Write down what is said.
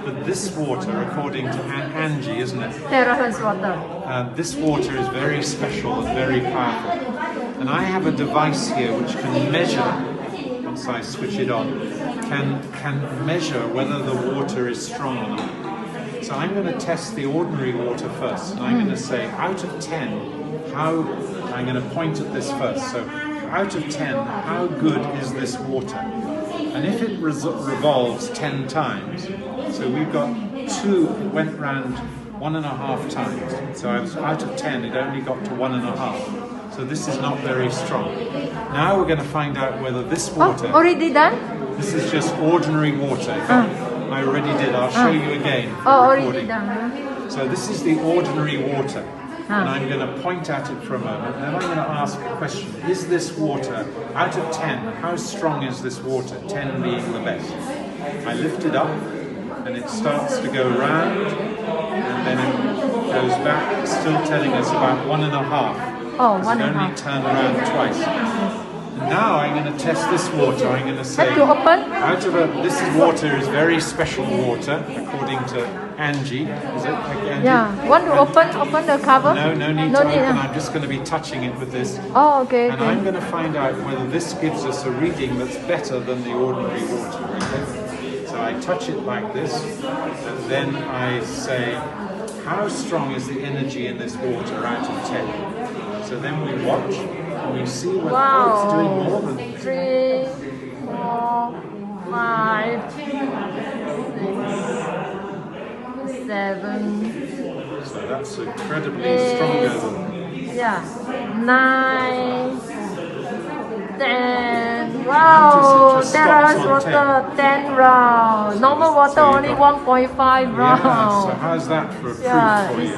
But this water, according to Angie, isn't it? Terrace water. This water is very special and very powerful. And I have a device here which can measure, once I switch it on, can measure whether the water is strong or not. So I'm going to test the ordinary water first. And I'm going to say, out of 10, I'm going to point at this first. So out of 10, how good is this water? And if it revolves 10 times, so we've got 2, it went round 1.5 times. So out of 10, it only got to 1.5. So this is not very strong. Now we're going to find out whether this water... Oh, already done? This is just ordinary water. I already did. I'll show you again. Already done. So this is the ordinary water. And I'm going to point at it for a moment. Then I'm going to ask a question. Is this water, out of 10, how strong is this water? 10 being the best. I lift it up and it starts to go round and then it goes back, still telling us about 1.5. Oh, 1.5. It only turned around twice. And now I'm going to test this water. I'm going to say, have to open? this water is very special water, according to Angie. Is it? Angie? Yeah. Want to open the cover? No need to open. I'm just going to be touching it with this. Oh, okay. And I'm going to find out whether this gives us a reading that's better than the ordinary water. Okay? So I touch it like this, and then I say, how strong is the energy in this water out of 10? So then we watch, and we see whether it's doing more than 3, 4, 5, 6, 7. So that's incredibly stronger than... Yeah. 9, 10. Wow. Terrace water 10 rounds. Normal water only 1.5 rounds. Yeah, so how's that for a proof for you?